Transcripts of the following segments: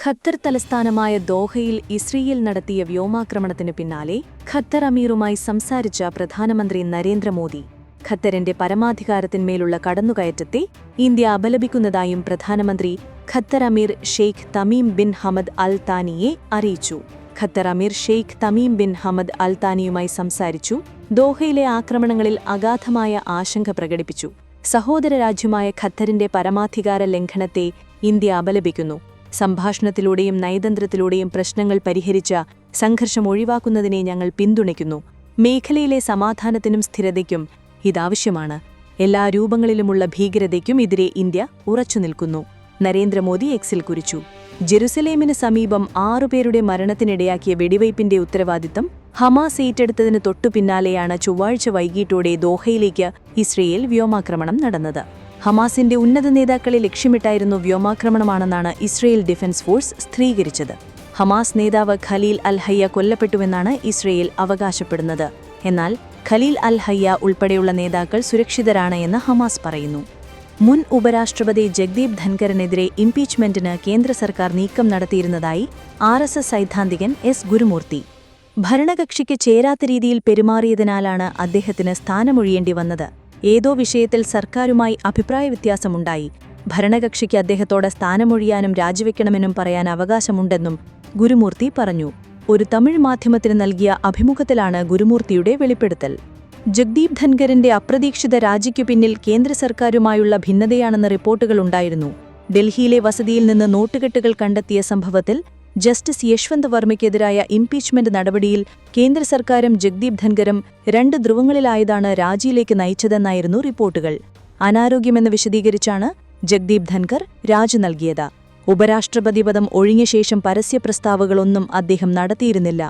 Qatar തലസ്ഥാനമായ ദോഹയിൽ Israel നടത്തിയ വ്യോമാക്രമണത്തിനു പിന്നാലെ ഖത്തർ അമീറുമായി സംസാരിച്ച പ്രധാനമന്ത്രി നരേന്ദ്രമോദി ഖത്തറിന്റെ പരമാധികാരത്തിന്മേലുള്ള കടന്നുകയറ്റത്തെ ഇന്ത്യ അപലപിക്കുന്നതായും പ്രധാനമന്ത്രി ഖത്തർ അമീർ Sheikh Tamim bin Hamad Al താനിയെ അറിയിച്ചു. ഖത്തർ അമീർ Sheikh Tamim bin Hamad Al താനിയുമായി സംസാരിച്ചു. ദോഹയിലെ ആക്രമണങ്ങളിൽ അഗാധമായ ആശങ്ക പ്രകടിപ്പിച്ചു. സഹോദര രാജ്യമായ ഖത്തറിന്റെ പരമാധികാര ലംഘനത്തെ ഇന്ത്യ അപലപിക്കുന്നു. സംഭാഷണത്തിലൂടെയും നയതന്ത്രത്തിലൂടെയും പ്രശ്നങ്ങൾ പരിഹരിച്ച സംഘർഷം ഒഴിവാക്കുന്നതിനെ ഞങ്ങൾ പിന്തുണയ്ക്കുന്നു. മേഖലയിലെ സമാധാനത്തിനും സ്ഥിരതയ്ക്കും ഇതാവശ്യമാണ്. എല്ലാ രൂപങ്ങളിലുമുള്ള ഭീകരതയ്ക്കും എതിരെ ഇന്ത്യ ഉറച്ചുനിൽക്കുന്നു. നരേന്ദ്രമോദി എക്സിൽ കുറിച്ചു. ജെറുസലേമിന് സമീപം 6 പേരുടെ മരണത്തിനിടയാക്കിയ വെടിവയ്പിന്റെ ഉത്തരവാദിത്തം ഹമാസ് ഏറ്റെടുത്തതിന് തൊട്ടുപിന്നാലെയാണ് ചൊവ്വാഴ്ച വൈകിട്ടോടെ ദോഹയിലേക്ക് ഇസ്രയേൽ വ്യോമാക്രമണം നടന്നത്. ഹമാസിന്റെ ഉന്നത നേതാക്കളെ ലക്ഷ്യമിട്ടായിരുന്നു വ്യോമാക്രമണമാണെന്നാണ് ഇസ്രയേൽ ഡിഫൻസ് ഫോഴ്സ് സ്ഥിരീകരിച്ചത്. ഹമാസ് നേതാവ് ഖലീൽ അൽ ഹയ്യ കൊല്ലപ്പെട്ടുവെന്നാണ് ഇസ്രയേൽ അവകാശപ്പെടുന്നത്. എന്നാൽ ഖലീൽ അൽ ഹയ്യ ഉൾപ്പെടെയുള്ള നേതാക്കൾ സുരക്ഷിതരാണ് എന്ന് ഹമാസ് പറയുന്നു. മുൻ ഉപരാഷ്ട്രപതി ജഗ്ദീപ് ധൻഖറിനെതിരെ ഇംപീച്ച്മെന്റിന് കേന്ദ്ര സർക്കാർ നീക്കം നടത്തിയിരുന്നതായി RSS സൈദ്ധാന്തികൻ S. ഗുരുമൂർത്തി. ഭരണകക്ഷിക്ക് ചേരാത്ത രീതിയിൽ പെരുമാറിയതിനാലാണ് അദ്ദേഹത്തിന് സ്ഥാനമൊഴിയേണ്ടി വന്നത്. ഏതോ വിഷയത്തിൽ സർക്കാരുമായി അഭിപ്രായ വ്യത്യാസമുണ്ടായി. ഭരണകക്ഷിക്ക് അദ്ദേഹത്തോട് സ്ഥാനമൊഴിയാനും രാജിവെക്കണമെന്നും പറയാൻ അവകാശമുണ്ടെന്നും ഗുരുമൂർത്തി പറഞ്ഞു. ഒരു തമിഴ് മാധ്യമത്തിന് നൽകിയ അഭിമുഖത്തിലാണ് ഗുരുമൂർത്തിയുടെ വെളിപ്പെടുത്തൽ. ജഗ്ദീപ് ധൻഖറിന്റെ അപ്രതീക്ഷിത രാജിക്കു പിന്നിൽ കേന്ദ്ര സർക്കാരുമായുള്ള ഭിന്നതയാണെന്ന റിപ്പോർട്ടുകളുണ്ടായിരുന്നു. ഡൽഹിയിലെ വസതിയിൽ നിന്ന് നോട്ടുകെട്ടുകൾ കണ്ടെത്തിയ സംഭവത്തിൽ ജസ്റ്റിസ് യശ്വന്ത് വർമ്മയ്ക്കെതിരായ ഇംപീച്ച്മെന്റ് നടപടിയിൽ കേന്ദ്ര സർക്കാരും ജഗ്ദീപ് ധൻഖറും 2 ധ്രുവങ്ങളിലായതാണ് രാജിയിലേക്ക് നയിച്ചതെന്നായിരുന്നു റിപ്പോർട്ടുകൾ. അനാരോഗ്യമെന്ന് വിശദീകരിച്ചാണ് ജഗ്ദീപ് ധൻഖർ രാജി നൽകിയത്. ഉപരാഷ്ട്രപതി പദം ഒഴിഞ്ഞ ശേഷം പരസ്യ പ്രസ്താവങ്ങളൊന്നും അദ്ദേഹം നടത്തിയിരുന്നില്ല.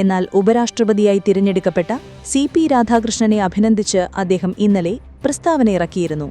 എന്നാൽ ഉപരാഷ്ട്രപതിയായി തിരഞ്ഞെടുക്കപ്പെട്ട CP രാധാകൃഷ്ണനെ അഭിനന്ദിച്ച് അദ്ദേഹം ഇന്നലെ പ്രസ്താവന ഇറക്കിയിരുന്നു.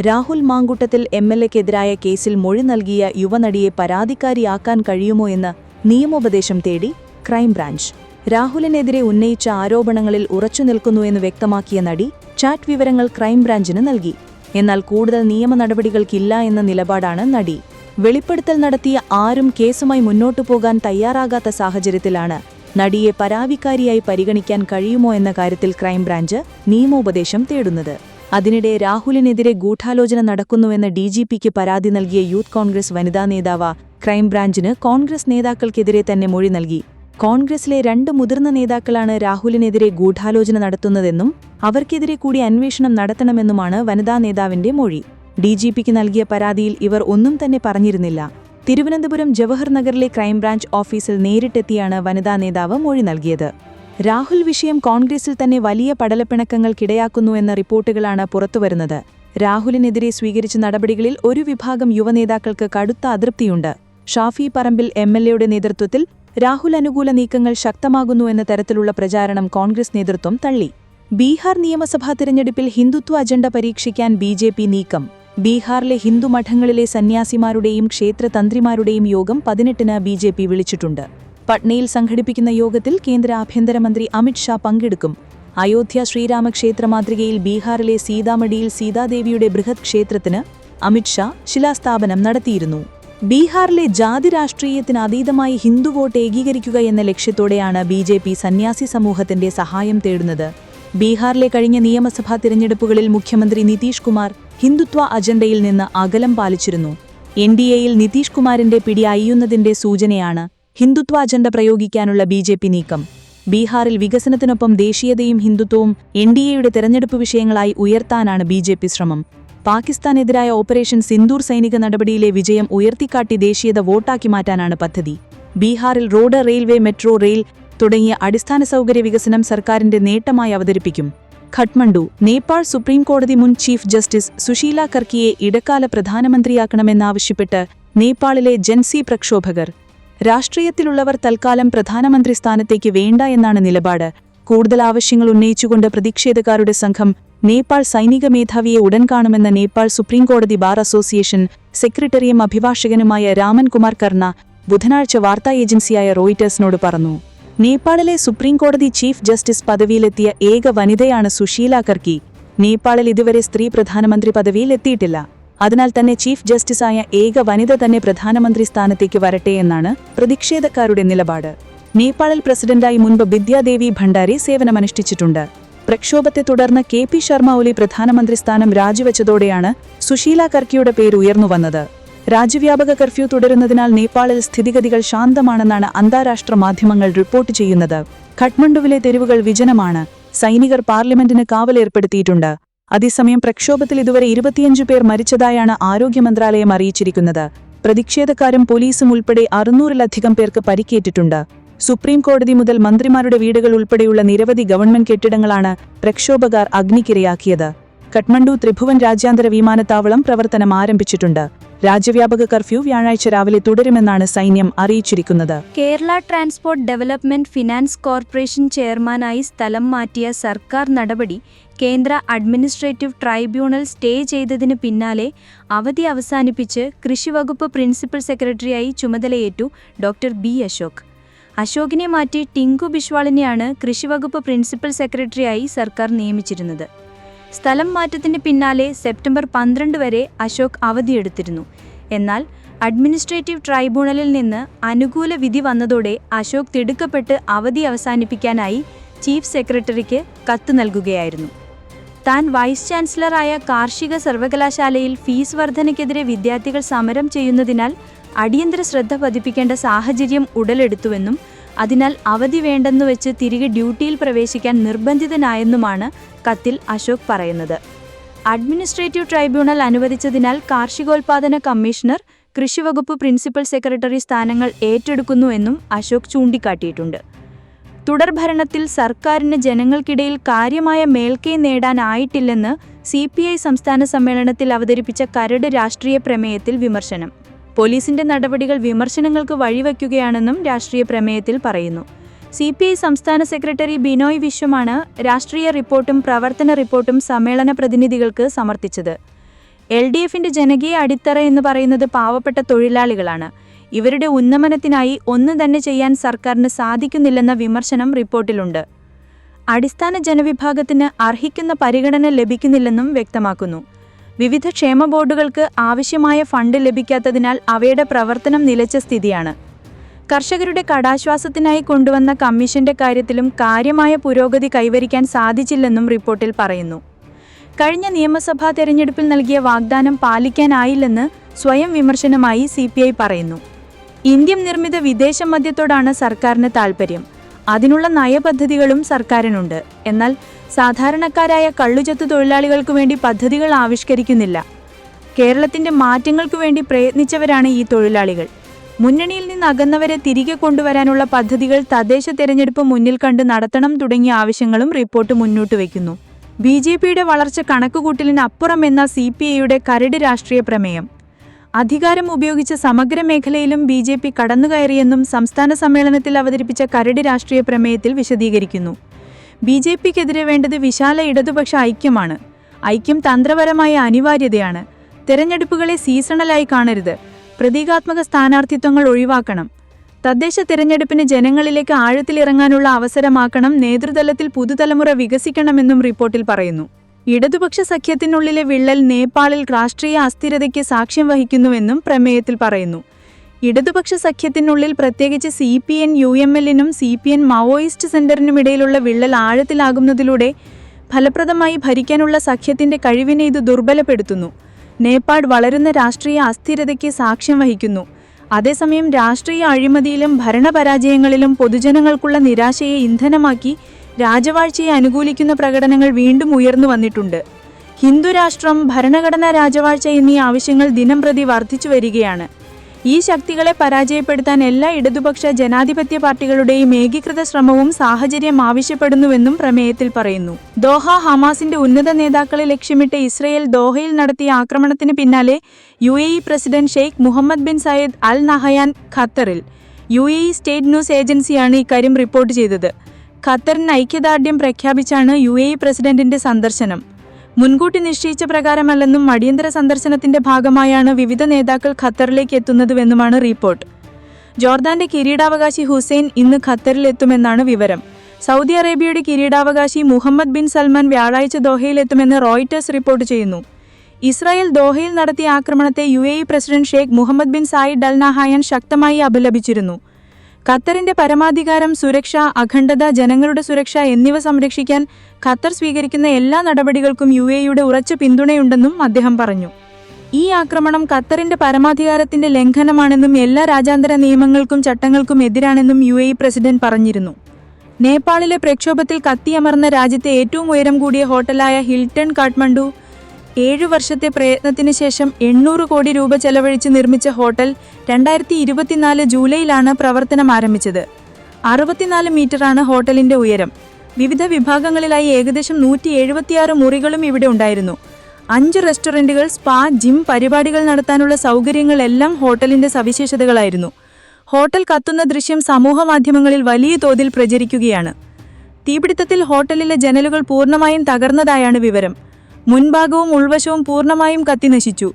രാഹുൽ മാങ്കൂട്ടത്തിൽ MLAക്കെതിരായ കേസിൽ മൊഴി നൽകിയ യുവനടിയെ പരാതിക്കാരിയാക്കാൻ കഴിയുമോ എന്ന് നിയമോപദേശം തേടി ക്രൈംബ്രാഞ്ച്. രാഹുലിനെതിരെ ഉന്നയിച്ച ആരോപണങ്ങളിൽ ഉറച്ചുനിൽക്കുന്നുവെന്ന് വ്യക്തമാക്കിയ നടി ചാറ്റ് വിവരങ്ങൾ ക്രൈംബ്രാഞ്ചിന് നൽകി. എന്നാൽ കൂടുതൽ നിയമ നടപടികൾക്കില്ല എന്ന നിലപാടാണ് നടി. വെളിപ്പെടുത്തൽ നടത്തിയ ആരും കേസുമായി മുന്നോട്ടു പോകാൻ തയ്യാറാകാത്ത സാഹചര്യത്തിലാണ് നടിയെ പരാതിക്കാരിയായി പരിഗണിക്കാൻ കഴിയുമോ എന്ന കാര്യത്തിൽ ക്രൈംബ്രാഞ്ച് നിയമോപദേശം തേടുന്നത്. അതിനിടെ രാഹുലിനെതിരെ ഗൂഢാലോചന നടക്കുന്നുവെന്ന് DGPക്ക് പരാതി നൽകിയ യൂത്ത് കോൺഗ്രസ് വനിതാ നേതാവ് ക്രൈംബ്രാഞ്ചിന് കോൺഗ്രസ് നേതാക്കൾക്കെതിരെ തന്നെ മൊഴി നൽകി. കോൺഗ്രസിലെ 2 മുതിർന്ന നേതാക്കളാണ് രാഹുലിനെതിരെ ഗൂഢാലോചന നടത്തുന്നതെന്നും അവർക്കെതിരെ കൂടി അന്വേഷണം നടത്തണമെന്നുമാണ് വനിതാ നേതാവിന്റെ മൊഴി. DGPക്ക് നൽകിയ പരാതിയിൽ ഇവർ ഒന്നും തന്നെ പറഞ്ഞിരുന്നില്ല. തിരുവനന്തപുരം ജവഹർ നഗറിലെ ക്രൈംബ്രാഞ്ച് ഓഫീസിൽ നേരിട്ടെത്തിയാണ് വനിതാ നേതാവ് മൊഴി നൽകിയത്. രാഹുൽ വിഷയം കോൺഗ്രസിൽ തന്നെ വലിയ പടലപ്പിണക്കങ്ങൾക്കിടയാക്കുന്നുവെന്ന റിപ്പോർട്ടുകളാണ് പുറത്തുവരുന്നത്. രാഹുലിനെതിരെ സ്വീകരിച്ച നടപടികളിൽ ഒരു വിഭാഗം യുവനേതാക്കൾക്ക് കടുത്ത അതൃപ്തിയുണ്ട്. ഷാഫി പറമ്പിൽ MLAയുടെ നേതൃത്വത്തിൽ രാഹുൽ അനുകൂല നീക്കങ്ങൾ ശക്തമാകുന്നുവെന്ന തരത്തിലുള്ള പ്രചാരണം കോൺഗ്രസ് നേതൃത്വം തള്ളി. ബീഹാർ നിയമസഭാ തിരഞ്ഞെടുപ്പിൽ ഹിന്ദുത്വ അജണ്ട പരീക്ഷിക്കാൻ BJP നീക്കം. ബീഹാറിലെ ഹിന്ദുമഠങ്ങളിലെ സന്യാസിമാരുടെയും ക്ഷേത്രതന്ത്രിമാരുടെയും യോഗം 18-ന് BJP വിളിച്ചിട്ടുണ്ട്. പട്നയിൽ സംഘടിപ്പിക്കുന്ന യോഗത്തിൽ കേന്ദ്ര ആഭ്യന്തരമന്ത്രി അമിത് ഷാ പങ്കെടുക്കും. അയോധ്യ ശ്രീരാമക്ഷേത്ര മാതൃകയിൽ ബീഹാറിലെ സീതാമഡിയിൽ സീതാദേവിയുടെ ബൃഹത് ക്ഷേത്രത്തിന് അമിത് ഷാ ശിലാസ്ഥാപനം നടത്തിയിരുന്നു. ബീഹാറിലെ ജാതി രാഷ്ട്രീയത്തിന് അതീതമായി ഹിന്ദു വോട്ട് ഏകീകരിക്കുക എന്ന ലക്ഷ്യത്തോടെയാണ് BJP സന്യാസി സമൂഹത്തിന്റെ സഹായം തേടുന്നത്. ബീഹാറിലെ കഴിഞ്ഞ നിയമസഭാ തിരഞ്ഞെടുപ്പുകളിൽ മുഖ്യമന്ത്രി നിതീഷ് കുമാർ ഹിന്ദുത്വ അജണ്ടയിൽ നിന്ന് അകലം പാലിച്ചിരുന്നു. NDAയിൽ നിതീഷ് കുമാറിന്റെ പിടി അയ്യുന്നതിന്റെ സൂചനയാണ് ഹിന്ദുത്വ അജണ്ട പ്രയോഗിക്കാനുള്ള BJP നീക്കം. ബീഹാറിൽ വികസനത്തിനൊപ്പം ദേശീയതയും ഹിന്ദുത്വവും NDAയുടെ തെരഞ്ഞെടുപ്പ് വിഷയങ്ങളായി ഉയർത്താനാണ് BJP ശ്രമം. പാകിസ്ഥാനെതിരായ ഓപ്പറേഷൻ സിന്ദൂർ സൈനിക നടപടിയിലെ വിജയം ഉയർത്തിക്കാട്ടി ദേശീയത വോട്ടാക്കി മാറ്റാനാണ് പദ്ധതി. ബീഹാറിൽ റോഡ്, റെയിൽവേ, മെട്രോ റെയിൽ തുടങ്ങിയ അടിസ്ഥാന സൗകര്യ വികസനം സർക്കാരിന്റെ നേട്ടമായി അവതരിപ്പിക്കും. ഖട്മണ്ഡു. നേപ്പാൾ സുപ്രീം കോടതി മുൻ ചീഫ് ജസ്റ്റിസ് സുശീല കർക്കിയെ ഇടക്കാല പ്രധാനമന്ത്രിയാക്കണമെന്നാവശ്യപ്പെട്ട് നേപ്പാളിലെ ജൻസി പ്രക്ഷോഭകർ. രാഷ്ട്രീയത്തിലുള്ളവർ തൽക്കാലം പ്രധാനമന്ത്രി സ്ഥാനത്തേക്ക് വേണ്ട എന്നാണ് നിലപാട്. കൂടുതൽ ആവശ്യങ്ങൾ ഉന്നയിച്ചുകൊണ്ട് പ്രതിഷേധക്കാരുടെ സംഘം നേപ്പാൾ സൈനിക മേധാവിയെ ഉടൻ കാണുമെന്ന നേപ്പാൾ സുപ്രീംകോടതി ബാർ അസോസിയേഷൻ സെക്രട്ടറിയും അഭിഭാഷകനുമായ രാമൻ കുമാർ കർണ ബുധനാഴ്ച വാർത്താ ഏജൻസിയായ റോയിറ്റേഴ്സിനോട് പറഞ്ഞു. നേപ്പാളിലെ സുപ്രീംകോടതി ചീഫ് ജസ്റ്റിസ് പദവിയിലെത്തിയ ഏക വനിതയാണ് സുശീല കർക്കി. നേപ്പാളിൽ ഇതുവരെ സ്ത്രീ പ്രധാനമന്ത്രി പദവിയിൽ എത്തിയിട്ടില്ല. അതിനാൽ തന്നെ ചീഫ് ജസ്റ്റിസായ ഏക വനിത തന്നെ പ്രധാനമന്ത്രി സ്ഥാനത്തേക്ക് വരട്ടെ എന്നാണ് പ്രതിഷേധക്കാരുടെ നിലപാട്. നേപ്പാളിൽ പ്രസിഡന്റായി മുൻപ് ബിദ്യാദേവി ഭണ്ഡാരി സേവനമനുഷ്ഠിച്ചിട്ടുണ്ട്. പ്രക്ഷോഭത്തെ തുടർന്ന് KP ശർമ്മ ഒലി പ്രധാനമന്ത്രി സ്ഥാനം രാജിവെച്ചതോടെയാണ് സുശീല കർക്കിയുടെ പേര് ഉയർന്നുവന്നത്. രാജ്യവ്യാപക കർഫ്യൂ തുടരുന്നതിനാൽ നേപ്പാളിൽ സ്ഥിതിഗതികൾ ശാന്തമാണെന്നാണ് അന്താരാഷ്ട്ര മാധ്യമങ്ങൾ റിപ്പോർട്ട് ചെയ്യുന്നത്. ഖട്മണ്ഡുവിലെ തെരുവുകൾ വിജനമാണ്. സൈനികർ പാർലമെന്റിന് കാവലേർപ്പെടുത്തിയിട്ടുണ്ട്. അതേസമയം പ്രക്ഷോഭത്തിൽ ഇതുവരെ 25 പേർ മരിച്ചതായാണ് ആരോഗ്യ മന്ത്രാലയം അറിയിച്ചിരിക്കുന്നത്. പ്രതിഷേധക്കാരും പോലീസും ഉൾപ്പെടെ 600-ലധികം പേർക്ക് പരിക്കേറ്റിട്ടുണ്ട്. സുപ്രീം കോടതി മുതൽ മന്ത്രിമാരുടെ വീടുകൾ ഉൾപ്പെടെയുള്ള നിരവധി ഗവൺമെന്റ് കെട്ടിടങ്ങളാണ് പ്രക്ഷോഭക്കാർ അഗ്നിക്കിരയാക്കിയത്. കഠ്മണ്ഡു ത്രിഭുവൻ രാജ്യാന്തര വിമാനത്താവളം പ്രവർത്തനം ആരംഭിച്ചിട്ടുണ്ട്. രാജ്യവ്യാപക കർഫ്യൂ വ്യാഴാഴ്ച രാവിലെ തുടരുമെന്നാണ് സൈന്യം അറിയിച്ചിരിക്കുന്നത്. Kerala transport development finance corporation ചെയർമാനായി സ്ഥലം മാറ്റിയ സർക്കാർ നടപടി കേന്ദ്ര അഡ്മിനിസ്ട്രേറ്റീവ് ട്രൈബ്യൂണൽ സ്റ്റേ ചെയ്തതിന് പിന്നാലെ അവധി അവസാനിപ്പിച്ച് കൃഷിവകുപ്പ് പ്രിൻസിപ്പൽ സെക്രട്ടറിയായി ചുമതലയേറ്റു ഡോക്ടർ B. അശോക്. അശോകിനെ മാറ്റി ടിങ്കു ബിശ്വാളിനെയാണ് കൃഷിവകുപ്പ് പ്രിൻസിപ്പൽ സെക്രട്ടറിയായി സർക്കാർ നിയമിച്ചിരുന്നത്. സ്ഥലം മാറ്റത്തിന് പിന്നാലെ സെപ്റ്റംബർ 12 വരെ അശോക് അവധിയെടുത്തിരുന്നു. എന്നാൽ അഡ്മിനിസ്ട്രേറ്റീവ് ട്രൈബ്യൂണലിൽ നിന്ന് അനുകൂല വിധി വന്നതോടെ അശോക് തിടുക്കപ്പെട്ട് അവധി അവസാനിപ്പിക്കാനായി ചീഫ് സെക്രട്ടറിക്ക് കത്ത് നൽകുകയായിരുന്നു. താൻ വൈസ് ചാൻസലറായ കാർഷിക സർവകലാശാലയിൽ ഫീസ് വർധനയ്ക്കെതിരെ വിദ്യാർത്ഥികൾ സമരം ചെയ്യുന്നതിനാൽ അടിയന്തര ശ്രദ്ധ പതിപ്പിക്കേണ്ട സാഹചര്യം ഉടലെടുത്തുവെന്നും അതിനാൽ അവധി വേണ്ടെന്നുവെച്ച് തിരികെ ഡ്യൂട്ടിയിൽ പ്രവേശിക്കാൻ നിർബന്ധിതനായെന്നുമാണ് കത്തിൽ അശോക് പറയുന്നത്. അഡ്മിനിസ്ട്രേറ്റീവ് ട്രൈബ്യൂണൽ അനുവദിച്ചതിനാൽ കാർഷികോൽപാദന കമ്മീഷണർ, കൃഷിവകുപ്പ് പ്രിൻസിപ്പൽ സെക്രട്ടറി സ്ഥാനങ്ങൾ ഏറ്റെടുക്കുന്നുവെന്നും അശോക് ചൂണ്ടിക്കാട്ടിയിട്ടുണ്ട്. തുടർഭരണത്തിൽ സർക്കാരിന് ജനങ്ങൾക്കിടയിൽ കാര്യമായ മേൽക്കൈ നേടാനായിട്ടില്ലെന്ന് CPI സംസ്ഥാന സമ്മേളനത്തിൽ അവതരിപ്പിച്ച കരട് രാഷ്ട്രീയ പ്രമേയത്തിൽ വിമർശനം. പോലീസിന്റെ നടപടികൾ വിമർശനങ്ങൾക്ക് വഴിവെക്കുകയാണെന്നും രാഷ്ട്രീയ പ്രമേയത്തിൽ പറയുന്നു. CPI സംസ്ഥാന സെക്രട്ടറി ബിനോയ് വിശ്വമാണ് രാഷ്ട്രീയ റിപ്പോർട്ടും പ്രവർത്തന റിപ്പോർട്ടും സമ്മേളന പ്രതിനിധികൾക്ക് സമർപ്പിച്ചത്. LDFന്റെ ജനകീയ അടിത്തറ എന്ന് പറയുന്നത് പാവപ്പെട്ട തൊഴിലാളികളാണ്. ഇവരുടെ ഉന്നമനത്തിനായി ഒന്നും തന്നെ ചെയ്യാൻ സർക്കാരിന് സാധിക്കുന്നില്ലെന്ന വിമർശനം റിപ്പോർട്ടിലുണ്ട്. അടിസ്ഥാന ജനവിഭാഗത്തിന് അർഹിക്കുന്ന പരിഗണന ലഭിക്കുന്നില്ലെന്നും വ്യക്തമാക്കുന്നു. വിവിധ ക്ഷേമ ബോർഡുകൾക്ക് ആവശ്യമായ ഫണ്ട് ലഭിക്കാത്തതിനാൽ അവയുടെ പ്രവർത്തനം നിലച്ച സ്ഥിതിയാണ്. കർഷകരുടെ കടാശ്വാസത്തിനായി കൊണ്ടുവന്ന കമ്മീഷന്റെ കാര്യത്തിലും കാര്യമായ പുരോഗതി കൈവരിക്കാൻ സാധിച്ചില്ലെന്നും റിപ്പോർട്ടിൽ പറയുന്നു. കഴിഞ്ഞ നിയമസഭാ തെരഞ്ഞെടുപ്പിൽ നൽകിയ വാഗ്ദാനം പാലിക്കാനായില്ലെന്ന് സ്വയം വിമർശനമായി CPI പറയുന്നു. ഇന്ത്യൻ നിർമ്മിത വിദേശ മദ്യത്തോടാണ് സർക്കാരിന് താൽപ്പര്യം. അതിനുള്ള നയപദ്ധതികളും സർക്കാരിനുണ്ട്. എന്നാൽ സാധാരണക്കാരായ കള്ളുചത്തു തൊഴിലാളികൾക്കു വേണ്ടി പദ്ധതികൾ ആവിഷ്കരിക്കുന്നില്ല. കേരളത്തിന്റെ മാറ്റങ്ങൾക്കു വേണ്ടി പ്രയത്നിച്ചവരാണ് ഈ തൊഴിലാളികൾ. മുന്നണിയിൽ നിന്ന് അകന്നവരെ തിരികെ കൊണ്ടുവരാനുള്ള പദ്ധതികൾ തദ്ദേശ തെരഞ്ഞെടുപ്പ് മുന്നിൽ കണ്ട് നടത്തണം തുടങ്ങിയ ആവശ്യങ്ങളും റിപ്പോർട്ട് മുന്നോട്ട് വയ്ക്കുന്നു. BJPയുടെ വളർച്ച കണക്കുകൂട്ടലിന് അപ്പുറം എന്ന CPIയുടെ കരട് രാഷ്ട്രീയ പ്രമേയം. അധികാരം ഉപയോഗിച്ച് സമഗ്ര മേഖലയിലും BJP കടന്നുകയറിയെന്നും സംസ്ഥാന സമ്മേളനത്തിൽ അവതരിപ്പിച്ച കരട് രാഷ്ട്രീയ പ്രമേയത്തിൽ വിശദീകരിക്കുന്നു. BJPക്കെതിരെ വേണ്ടത് വിശാല ഇടതുപക്ഷ ഐക്യമാണ്. ഐക്യം തന്ത്രപരമായ അനിവാര്യതയാണ്. തെരഞ്ഞെടുപ്പുകളെ സീസണലായി കാണരുത്. പ്രതീകാത്മക സ്ഥാനാർത്ഥിത്വങ്ങൾ ഒഴിവാക്കണം. തദ്ദേശ തെരഞ്ഞെടുപ്പിന് ജനങ്ങളിലേക്ക് ആഴത്തിലിറങ്ങാനുള്ള അവസരമാക്കണം. നേതൃതലത്തിൽ പുതുതലമുറ വികസിക്കണമെന്നും റിപ്പോർട്ടിൽ പറയുന്നു. ഇടതുപക്ഷ സഖ്യത്തിനുള്ളിലെ വിള്ളൽ നേപ്പാളിൽ രാഷ്ട്രീയ അസ്ഥിരതയ്ക്ക് സാക്ഷ്യം വഹിക്കുന്നുവെന്നും പ്രമേയത്തിൽ പറയുന്നു. ഇടതുപക്ഷ സഖ്യത്തിനുള്ളിൽ പ്രത്യേകിച്ച് CPN-UMLനും CPN മാവോയിസ്റ്റ് സെന്ററിനുമിടയിലുള്ള വിള്ളൽ ആഴത്തിലാകുന്നതിലൂടെ ഫലപ്രദമായി ഭരിക്കാനുള്ള സഖ്യത്തിന്റെ കഴിവിനെ ഇത് ദുർബലപ്പെടുത്തുന്നു. നേപ്പാൾ വളരുന്ന രാഷ്ട്രീയ അസ്ഥിരതയ്ക്ക് സാക്ഷ്യം വഹിക്കുന്നു. അതേസമയം രാഷ്ട്രീയ അഴിമതിയിലും ഭരണപരാജയങ്ങളിലും പൊതുജനങ്ങൾക്കുള്ള നിരാശയെ ഇന്ധനമാക്കി രാജവാഴ്ചയെ അനുകൂലിക്കുന്ന പ്രകടനങ്ങൾ വീണ്ടും ഉയർന്നു വന്നിട്ടുണ്ട്. ഹിന്ദുരാഷ്ട്രം, ഭരണഘടനാ രാജവാഴ്ച എന്നീ ആവശ്യങ്ങൾ ദിനംപ്രതി വർദ്ധിച്ചു വരികയാണ്. ഈ ശക്തികളെ പരാജയപ്പെടുത്താൻ എല്ലാ ഇടതുപക്ഷ ജനാധിപത്യ പാർട്ടികളുടെയും ഏകീകൃത ശ്രമവും സാഹചര്യം ആവശ്യപ്പെടുന്നുവെന്നും പ്രമേയത്തിൽ പറയുന്നു. ദോഹ ഹമാസിന്റെ ഉന്നത നേതാക്കളെ ലക്ഷ്യമിട്ട് ഇസ്രയേൽ ദോഹയിൽ നടത്തിയ ആക്രമണത്തിന് പിന്നാലെ UAE president Sheikh Mohammed bin Zayed Al Nahyan ഖത്തറിൽ. UAE സ്റ്റേറ്റ് ന്യൂസ് ഏജൻസിയാണ് ഇക്കാര്യം റിപ്പോർട്ട് ചെയ്തത്. ഖത്തറിന് ഐക്യദാർഢ്യം പ്രഖ്യാപിച്ചാണ് UAE പ്രസിഡന്റിന്റെ സന്ദർശനം. മുൻകൂട്ടി നിശ്ചയിച്ച പ്രകാരമല്ലെന്നും അടിയന്തര സന്ദർശനത്തിന്റെ ഭാഗമായാണ് വിവിധ നേതാക്കൾ ഖത്തറിലേക്ക് എത്തുന്നതുവെന്നുമാണ് റിപ്പോർട്ട്. ജോർദാന്റെ കിരീടാവകാശി ഹുസൈൻ ഇന്ന് ഖത്തറിലെത്തുമെന്നാണ് വിവരം. സൗദി അറേബ്യയുടെ കിരീടാവകാശി മുഹമ്മദ് ബിൻ സൽമാൻ വ്യാഴാഴ്ച ദോഹയിലെത്തുമെന്ന് റോയിറ്റേഴ്സ് റിപ്പോർട്ട് ചെയ്യുന്നു. ഇസ്രായേൽ ദോഹയിൽ നടത്തിയ ആക്രമണത്തെ UAE president Sheikh Mohammed bin Zayed Al Nahyan ശക്തമായി അപലപിച്ചിരുന്നു. ഖത്തറിന്റെ പരമാധികാരം, സുരക്ഷ, അഖണ്ഡത, ജനങ്ങളുടെ സുരക്ഷ എന്നിവ സംരക്ഷിക്കാൻ ഖത്തർ സ്വീകരിക്കുന്ന എല്ലാ നടപടികൾക്കും UAEയുടെ ഉറച്ച പിന്തുണയുണ്ടെന്നും അദ്ദേഹം പറഞ്ഞു. ഈ ആക്രമണം ഖത്തറിന്റെ പരമാധികാരത്തിന്റെ ലംഘനമാണെന്നും എല്ലാ രാജ്യാന്തര നിയമങ്ങൾക്കും ചട്ടങ്ങൾക്കും എതിരാണെന്നും UAE പ്രസിഡന്റ് പറഞ്ഞിരുന്നു. നേപ്പാളിലെ പ്രക്ഷോഭത്തിൽ കത്തിയമർന്ന രാജ്യത്തെ ഏറ്റവും ഉയരം കൂടിയ ഹോട്ടലായ ഹിൽട്ടൺ കാഠ്മണ്ഡു 7 വർഷത്തെ പ്രയത്നത്തിന് ശേഷം 800 കോടി രൂപ ചെലവഴിച്ച് നിർമ്മിച്ച ഹോട്ടൽ 2024 ജൂലൈയിലാണ് പ്രവർത്തനം ആരംഭിച്ചത്. 64 മീറ്ററാണ് ഹോട്ടലിന്റെ ഉയരം. വിവിധ വിഭാഗങ്ങളിലായി ഏകദേശം 176 മുറികളും ഇവിടെ ഉണ്ടായിരുന്നു. 5 റെസ്റ്റോറന്റുകൾ, സ്പാ, ജിം, പരിപാടികൾ നടത്താനുള്ള സൗകര്യങ്ങളെല്ലാം ഹോട്ടലിന്റെ സവിശേഷതകളായിരുന്നു. ഹോട്ടൽ കത്തുന്ന ദൃശ്യം സമൂഹമാധ്യമങ്ങളിൽ വലിയ തോതിൽ പ്രചരിക്കുകയാണ്. തീപിടുത്തത്തിൽ ഹോട്ടലിലെ ജനലുകൾ പൂർണ്ണമായും തകർന്നതായാണ് വിവരം. മുൻഭാഗവും ഉൾവശവും പൂർണ്ണമായും കത്തിനശിച്ചു.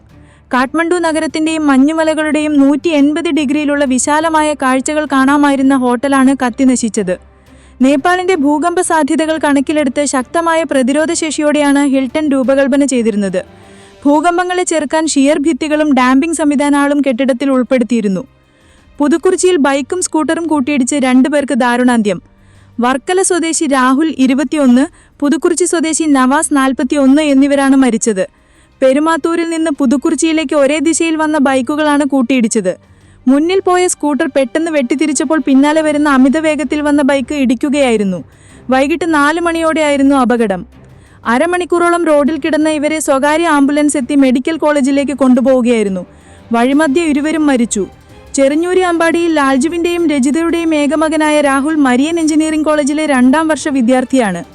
കാഠ്മണ്ഡു നഗരത്തിന്റെയും മഞ്ഞുമലകളുടെയും 180 ഡിഗ്രിയിലുള്ള വിശാലമായ കാഴ്ചകൾ കാണാമായിരുന്ന ഹോട്ടലാണ് കത്തിനശിച്ചത്. നേപ്പാളിന്റെ ഭൂകമ്പ സാധ്യതകൾ കണക്കിലെടുത്ത് ശക്തമായ പ്രതിരോധശേഷിയോടെയാണ് ഹിൽട്ടൺ രൂപകൽപ്പന ചെയ്തിരുന്നത്. ഭൂകമ്പങ്ങളെ ചെറുക്കാൻ ഷിയർ ഭിത്തികളും ഡാമ്പിംഗ് സംവിധാനങ്ങളും കെട്ടിടത്തിൽ ഉൾപ്പെടുത്തിയിരുന്നു. പുതുക്കുറിച്ചിയിൽ ബൈക്കും സ്കൂട്ടറും കൂട്ടിയിടിച്ച് 2 പേർക്ക് ദാരുണാന്ത്യം. വർക്കല സ്വദേശി രാഹുൽ 21, പുതുക്കുറിച്ചി സ്വദേശി നവാസ് 41 എന്നിവരാണ് മരിച്ചത്. പെരുമാത്തൂരിൽ നിന്ന് പുതുക്കുറിച്ചിയിലേക്ക് ഒരേ ദിശയിൽ വന്ന ബൈക്കുകളാണ് കൂട്ടിയിടിച്ചത്. മുന്നിൽ പോയ സ്കൂട്ടർ പെട്ടെന്ന് വെട്ടിത്തിരിച്ചപ്പോൾ പിന്നാലെ വരുന്ന അമിത വേഗത്തിൽ വന്ന ബൈക്ക് ഇടിക്കുകയായിരുന്നു. വൈകിട്ട് 4 മണിയോടെയായിരുന്നു അപകടം. അരമണിക്കൂറോളം റോഡിൽ കിടന്ന ഇവരെ സ്വകാര്യ ആംബുലൻസ് എത്തി മെഡിക്കൽ കോളേജിലേക്ക് കൊണ്ടുപോവുകയായിരുന്നു. വഴിമധ്യേ ഇരുവരും മരിച്ചു. ചെറിഞ്ഞൂരി അമ്പാടിയിൽ ലാൽജുവിന്റെയും രജിതയുടെയും ഏകമകനായ രാഹുൽ മരിയൻ എഞ്ചിനീയറിംഗ് കോളേജിലെ 2ാം വർഷ വിദ്യാർത്ഥിയാണ്.